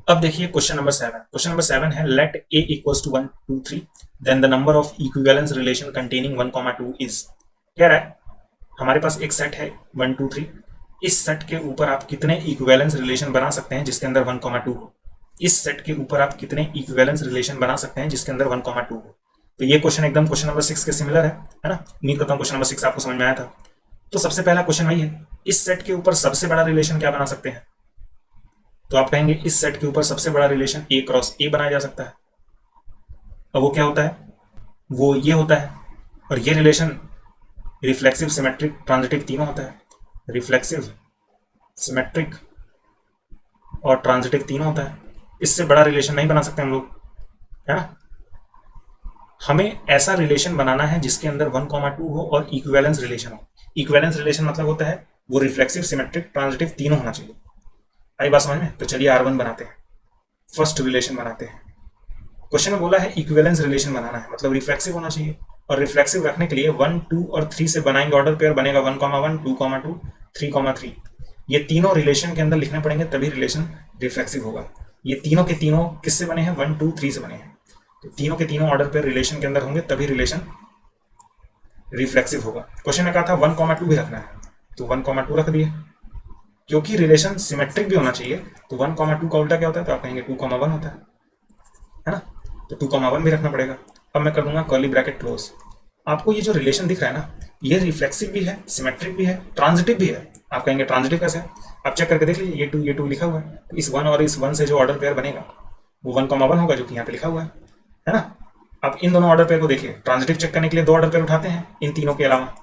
अब देखिए question number 7 है let a equals to 1 2 3 then the number of equivalence relation containing 1, 2 is. कह रहा है हमारे पास एक सेट है 1 2 3। इस सेट के ऊपर आप कितने इक्विवेलेंस रिलेशन बना सकते हैं जिसके अंदर 1, 2 हो। इस सेट के ऊपर आप कितने इक्विवेलेंस रिलेशन बना सकते हैं जिसके अंदर 1, 2 हो। तो ये क्वेश्चन एकदम क्वेश्चन नंबर 6 के सिमिलर है ना। उम्मीद करता हूँ क्वेश्चन नंबर 6 आपको समझ में आया था। तो सबसे पहला क्वेश्चन वही है, इस सेट के ऊपर सबसे बड़ा रिलेशन क्या बना सकते हैं। तो आप कहेंगे इस सेट के ऊपर सबसे बड़ा रिलेशन ए क्रॉस ए बनाया जा सकता है। अब वो क्या होता है, वो ये होता है, और ये रिलेशन रिफ्लेक्सिव सिमेट्रिक ट्रांजिटिव तीनों होता है। रिफ्लेक्सिव सिमेट्रिक और ट्रांजिटिव तीनों होता है। इससे बड़ा रिलेशन नहीं बना सकते हम लोग, है ना। हमें ऐसा रिलेशन बनाना है जिसके अंदर 1, 2 हो और इक्विवेलेंस रिलेशन हो। इक्विवेलेंस रिलेशन मतलब होता है वो रिफ्लेक्सिव सिमेट्रिक ट्रांजिटिव तीनों होना चाहिए। आई बात समझ में। तो चलिए R1 बनाते हैं, फर्स्ट रिलेशन बनाते हैं। क्वेश्चन में बोला है इक्विवेलेंस रिलेशन बनाना है, मतलब रिफ्लेक्सिव होना चाहिए। और रिफ्लेक्सिव रखने के लिए 1 2 और 3 से बनाएंगे ऑर्डर पेयर, बनेगा 1, 1 2, 2 3, 3। ये तीनों रिलेशन के अंदर लिखने पड़ेंगे तभी रिलेशन रिफ्लेक्सिव होगा। ये तीनों के तीनों किससे बने हैं, 1 2 3 से बने हैं। तो तीनों के तीनों ऑर्डर पेयर रिलेशन के अंदर होंगे तभी रिलेशन रिफ्लेक्सिव होगा। क्वेश्चन में कहा था 1, 2 भी रखना है, तो 1, 2 रख दिए। क्योंकि रिलेशन सिमेट्रिक भी होना चाहिए, तो 1, 2 का उल्टा क्या होता है, तो आप कहेंगे 2, 1 होता है ना। तो 2, 1 भी रखना पड़ेगा। अब मैं कर दूंगा कर्ली ब्रैकेट क्लोज। आपको ये जो रिलेशन दिख रहा है ना, ये रिफ्लेक्सिव भी है, सिमेट्रिक भी है, ट्रांजिटिव भी है। आप कहेंगे ट्रांजिटिव कैसे है, आप चेक करके देख लीजिए, ये टू लिखा हुआ है। तो इस 1 और इस 1 से जो ऑर्डर पेयर बनेगा वो 1, 1 होगा, जो कि यहाँ पे लिखा हुआ है ना। अब इन दोनों ऑर्डर पेयर को देखिए, ट्रांजिटिव चेक करने के लिए दो ऑर्डर पेयर उठाते हैं इन तीनों के अलावा,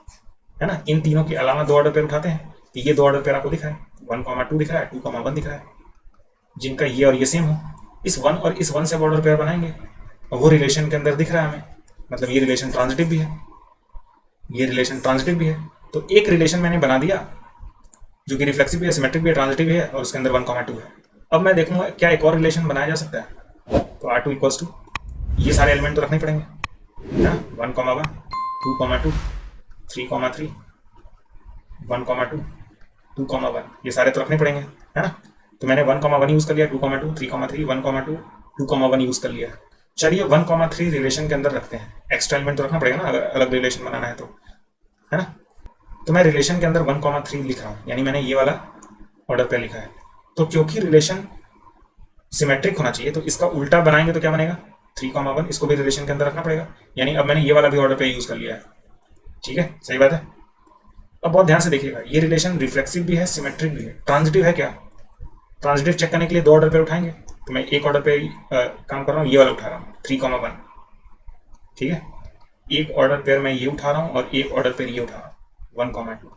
है ना। इन तीनों के अलावा दो ऑर्डर पेयर उठाते हैं, तो ये दो ऑर्डर पेयर आपको दिख रहा है, 1, 2 दिख रहा है, 2, 1 दिख रहा है, जिनका ये और ये सेम हो। इस 1 और इस 1 से ऑर्डर पेयर बनाएंगे और वो रिलेशन के अंदर दिख रहा है हमें, मतलब ये रिलेशन ट्रांजिटिव भी है, ये रिलेशन ट्रांजिटिव भी है। तो एक रिलेशन मैंने बना दिया जो कि रिफ्लेक्सिव भी है, सिमेट्रिक भी है, ट्रांजिटिव भी है, और उसके अंदर 1, 2 है। अब मैं देखूंगा क्या एक और रिलेशन बनाया जा सकता है। तो R2 इक्वल्स टू, ये सारे एलिमेंट तो रखने पड़ेंगे, है ना। 1, 1 2, 2 3, 3 1, 2, 2, 1, ये सारे तो रखने पड़ेंगे, है ना। तो मैंने 1, 1 यूज कर लिया, 2, 2 3, 3 1, 2 2, 1 यूज कर लिया। चलिए 1, 3 रिलेशन के अंदर रखते हैं, एक्स्ट्रा एलिमेंट तो रखना पड़ेगा ना, अलग रिलेशन बनाना है तो, है ना। तो मैं रिलेशन के अंदर 1, 3 लिख रहा हूँ, यानी मैंने ये वाला ऑर्डर पे लिखा है। तो क्योंकि रिलेशन सिमेट्रिक होना चाहिए, तो इसका उल्टा बनाएंगे तो क्या बनेगा, 3, 1, इसको भी रिलेशन के अंदर रखना पड़ेगा। यानी अब मैंने ये वाला भी ऑर्डर पे यूज कर लिया है। ठीक है, सही बात है। अब बहुत ध्यान से देखिएगा, ये रिलेशन रिफ्लेक्सिव भी है, सिमेट्रिक भी है, ट्रांजिटिव है क्या। ट्रांजिटिव चेक करने के लिए दो ऑर्डर पे उठाएंगे, तो मैं एक ऑर्डर पे काम कर रहा हूँ, ये वाला उठा रहा हूँ 3, 1। ठीक है, एक ऑर्डर पेयर मैं ये उठा रहा हूँ और एक ऑर्डर पेयर ये उठा रहा हूँ 1, 2।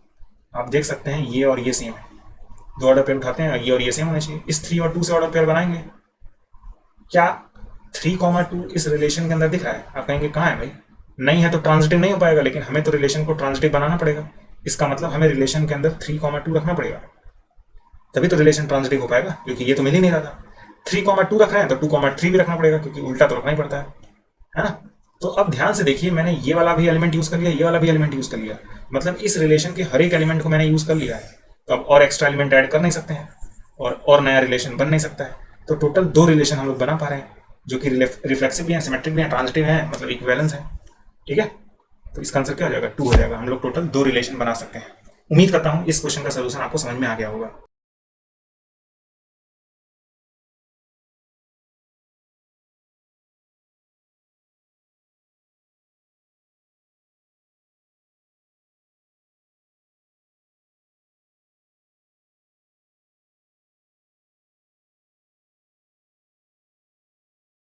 आप देख सकते हैं ये और ये सेम है, दो ऑर्डर पेयर उठाते हैं, ये और ये सेम होने चाहिए। इस 3 और 2 से ऑर्डर पेयर बनाएंगे। क्या 3, 2 इस रिलेशन के अंदर दिख रहा है, आप कहेंगे कहाँ है भाई, नहीं है तो ट्रांजिटिव नहीं हो पाएगा, लेकिन हमें तो रिलेशन को ट्रांजिटिव बनाना पड़ेगा। इसका मतलब हमें रिलेशन के अंदर 3, 2 रखना पड़ेगा, तभी तो रिलेशन ट्रांजिटिव हो पाएगा, क्योंकि ये तो मिल ही नहीं रहा था। 3, 2 रख रहे हैं तो 2, 3 भी रखना पड़ेगा, क्योंकि उल्टा तो रखना ही पड़ता है ना। तो अब ध्यान से देखिए, मैंने ये वाला भी एलिमेंट यूज कर लिया, ये वाला भी एलिमेंट यूज कर लिया, मतलब इस रिलेशन के हर एक एलिमेंट को मैंने यूज कर लिया है। तो अब और एक्स्ट्रा एलिमेंट ऐड कर नहीं सकते हैं, और नया रिलेशन बन नहीं सकता है। तो टोटल 2 रिलेशन हम लोग बना पा रहे हैं, जो कि रिफ्लेक्सिव भी हैं, सिमेट्रिक भी हैं, ट्रांजिटिव हैं, मतलब इक्विवेलेंस है। ठीक है, तो इसका आंसर क्या हो जाएगा, 2 हो जाएगा। हम लोग टोटल 2 रिलेशन बना सकते हैं। उम्मीद करता हूँ इस क्वेश्चन का सोल्यूशन आपको समझ में आ गया होगा।